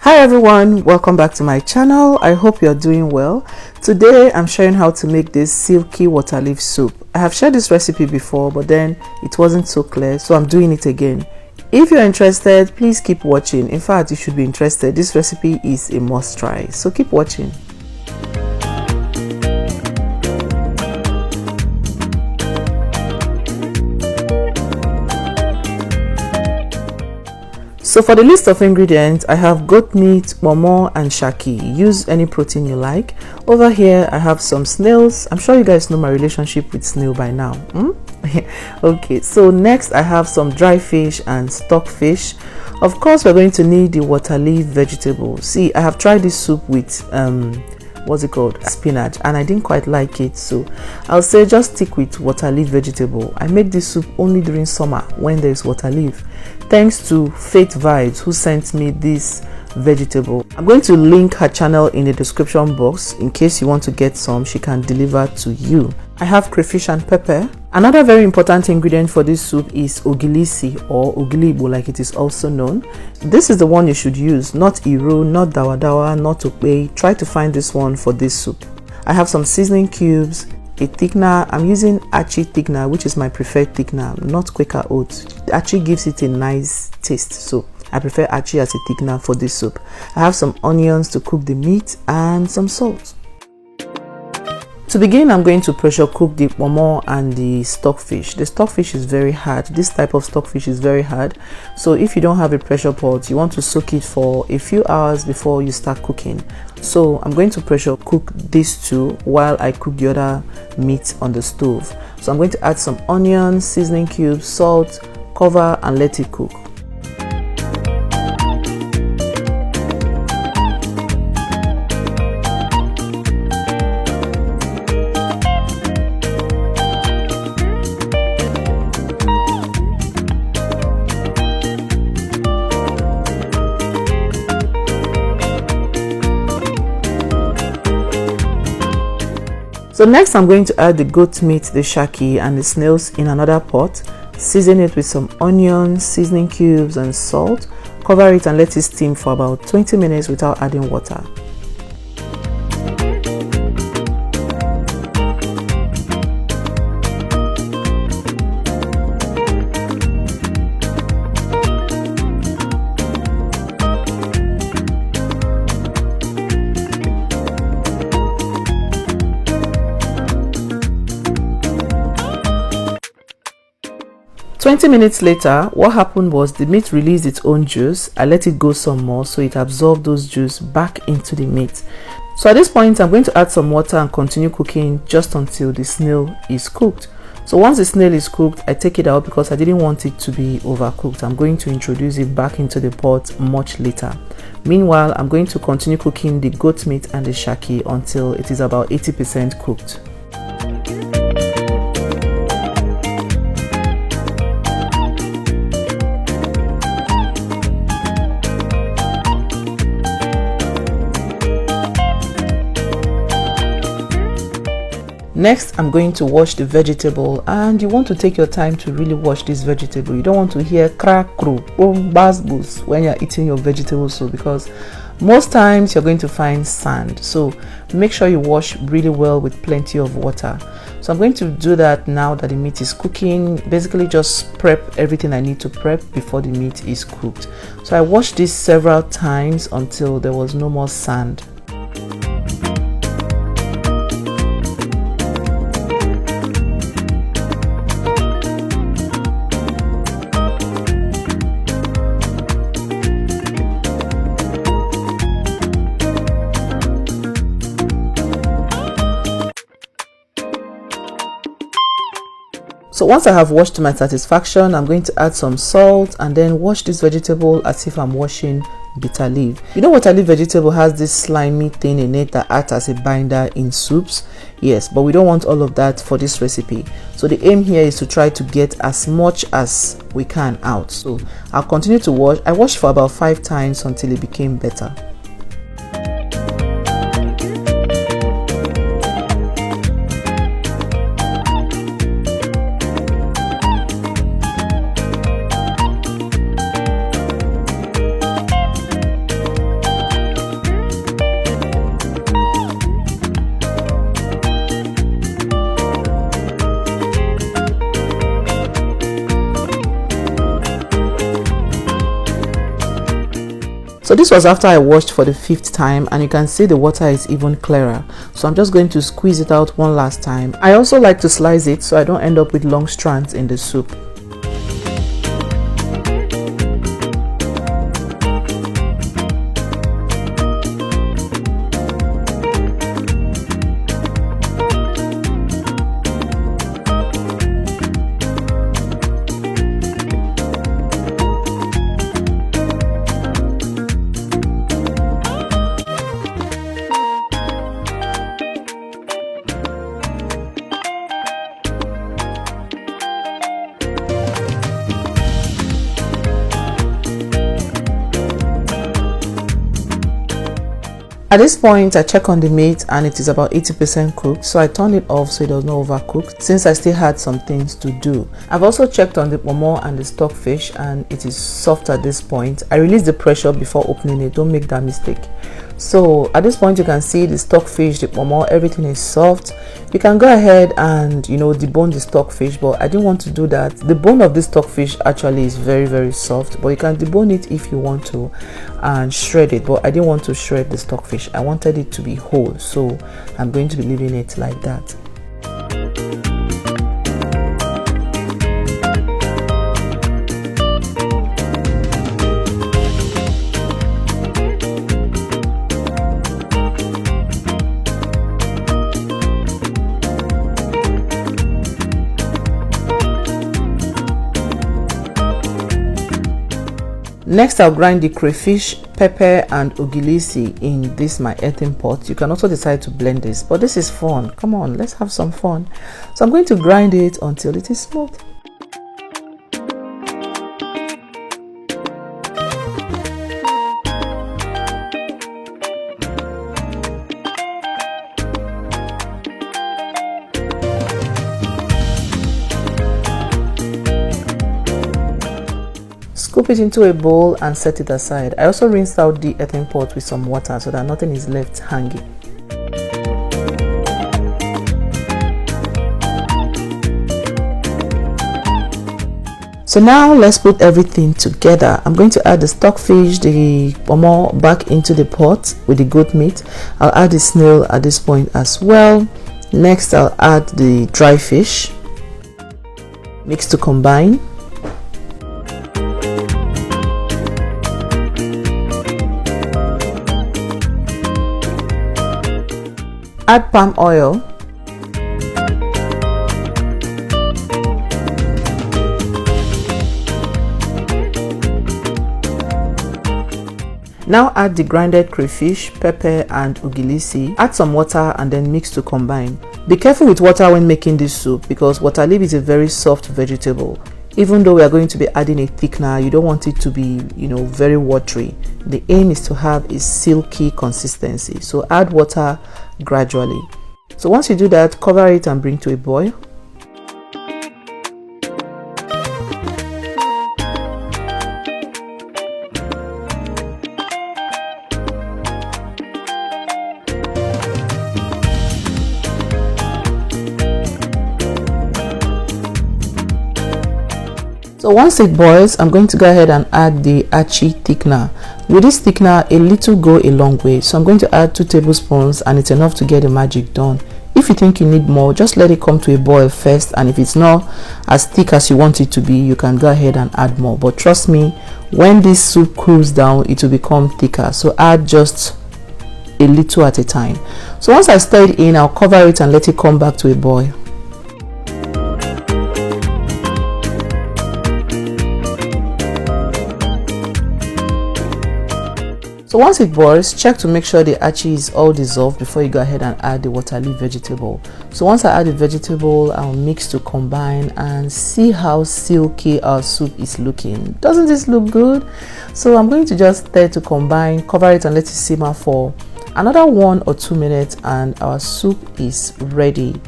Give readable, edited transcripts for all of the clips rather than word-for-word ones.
Hi everyone, welcome back to my channel. I hope you're doing well. Today I'm showing how to make this silky water leaf soup. I have shared this recipe before, but then it wasn't so clear, so I'm doing it again. If you're interested, please keep watching. In fact, you should be interested. This recipe is a must try, so keep watching. So for the list of ingredients, I have goat meat, momo and shaki. Use any protein you like. Over here I have some snails. I'm sure you guys know my relationship with snail by now. Okay, so next I have some dry fish and stock fish. Of course, we're going to need the water leaf vegetable. See, I have tried this soup with spinach, and I didn't quite like it, so I'll say just stick with water leaf vegetable. I make this soup only during summer when there's water leaf. Thanks to Faith Vibes who sent me this vegetable. I'm going to link her channel in the description box in case you want to get some. She can deliver to you. I have crayfish and pepper. Another very important ingredient for this soup is ogilisi or ogilibo, like it is also known. This is the one you should use, not iro, not dawadawa, not okpe. Try to find this one for this soup. I have some seasoning cubes, a thickener. I'm using achi thickener, which is my preferred thickener, not Quaker Oats. Achi gives it a nice taste, so I prefer achi as a thickener for this soup. I have some onions to cook the meat and some salt. To begin, I'm going to pressure cook the momo and the stockfish. The stockfish is very hard. This type of stockfish is very hard. So if you don't have a pressure pot, you want to soak it for a few hours before you start cooking. So I'm going to pressure cook these two while I cook the other meat on the stove. So I'm going to add some onions, seasoning cubes, salt, cover and let it cook. So next I'm going to add the goat meat, the shaki and the snails in another pot. Season it with some onions, seasoning cubes and salt. Cover it and let it steam for about 20 minutes without adding water. Twenty minutes later, what happened was the meat released its own juice. I let it go some more so it absorbed those juice back into the meat. So at this point, I'm going to add some water and continue cooking just until the snail is cooked. So once the snail is cooked, I take it out because I didn't want it to be overcooked. I'm going to introduce it back into the pot much later. Meanwhile, I'm going to continue cooking the goat meat and the shaki until it is about 80% cooked. Next, I'm going to wash the vegetable, and you want to take your time to really wash this vegetable. You don't want to hear crack, crow, buzz when you're eating your vegetable soup, because most times you're going to find sand. So make sure you wash really well with plenty of water. So I'm going to do that now that the meat is cooking. Basically just prep everything I need to prep before the meat is cooked. So I washed this several times until there was no more sand. So once I have washed to my satisfaction, I'm going to add some salt and then wash this vegetable as if I'm washing bitter leaf. You know, water leaf vegetable has this slimy thing in it that acts as a binder in soups. Yes, but we don't want all of that for this recipe. So the aim here is to try to get as much as we can out. So I'll continue to wash. I washed for about 5 times until it became better. So this was after I washed for the 5th time, and you can see the water is even clearer. So I'm just going to squeeze it out one last time. I also like to slice it so I don't end up with long strands in the soup. At this point, I check on the meat and it is about 80% cooked, so I turned it off so it does not overcook since I still had some things to do. I've also checked on the pomo and the stockfish and it is soft at this point. I released the pressure before opening it, don't make that mistake. So at this point you can see the stockfish, the pomo, everything is soft. You can go ahead and debone the stockfish, but I didn't want to do that. The bone of the stockfish actually is very soft, but you can debone it if you want to and shred it, but I didn't want to shred the stockfish. I wanted it to be whole, so I'm going to be leaving it like that. Next, I'll grind the crayfish, pepper and ogilisi in this my earthen pot. You can also decide to blend this, but this is fun. Come on, let's have some fun. So I'm going to grind it until it is smooth. Scoop it into a bowl and set it aside. I also rinsed out the earthen pot with some water so that nothing is left hanging. So now let's put everything together. I'm going to add the stockfish, the pomo back into the pot with the goat meat. I'll add the snail at this point as well. Next, I'll add the dry fish. Mix to combine. Add palm oil. Now add the grinded crayfish, pepper and ogilisi. Add some water and then mix to combine. Be careful with water when making this soup because waterleaf is a very soft vegetable. Even though we are going to be adding a thickener, you don't want it to be, very watery. The aim is to have a silky consistency. So add water gradually. So once you do that, cover it and bring to a boil. So once it boils, I'm going to go ahead and add the achi thickener. With this thickener, a little go a long way. So I'm going to add 2 tablespoons and it's enough to get the magic done. If you think you need more, just let it come to a boil first, and if it's not as thick as you want it to be, you can go ahead and add more. But trust me, when this soup cools down, it will become thicker. So add just a little at a time. So once I stir it in, I'll cover it and let it come back to a boil. So once it boils, check to make sure the achi is all dissolved before you go ahead and add the waterleaf vegetable. So once I add the vegetable, I'll mix to combine and see how silky our soup is looking. Doesn't this look good? So I'm going to just stir to combine, cover it and let it simmer for another 1 or 2 minutes and our soup is ready.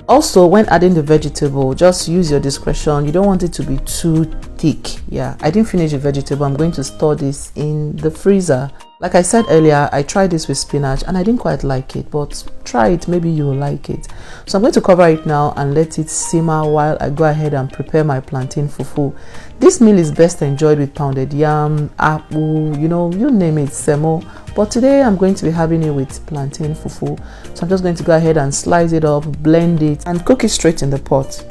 Also, when adding the vegetable, just use your discretion. You don't want it to be too thick. Yeah, I didn't finish the vegetable. I'm going to store this in the freezer. Like I said earlier, I tried this with spinach and I didn't quite like it, but try it, maybe you will like it. So I'm going to cover it now and let it simmer while I go ahead and prepare my plantain fufu. This meal is best enjoyed with pounded yam, apple, you name it, semo. But today I'm going to be having it with plantain fufu. So I'm just going to go ahead and slice it up, blend it, and cook it straight in the pot.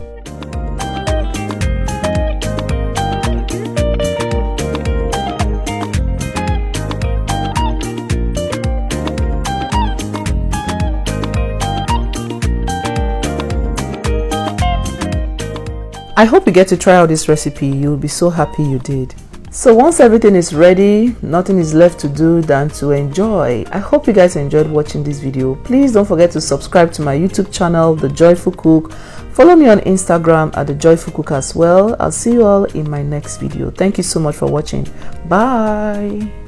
I hope you get to try out this recipe. You'll be so happy you did. So once everything is ready, nothing is left to do than to enjoy. I hope you guys enjoyed watching this video. Please don't forget to subscribe to my YouTube channel, The Joyful Cook. Follow me on Instagram at The Joyful Cook as well. I'll see you all in my next video. Thank you so much for watching. Bye.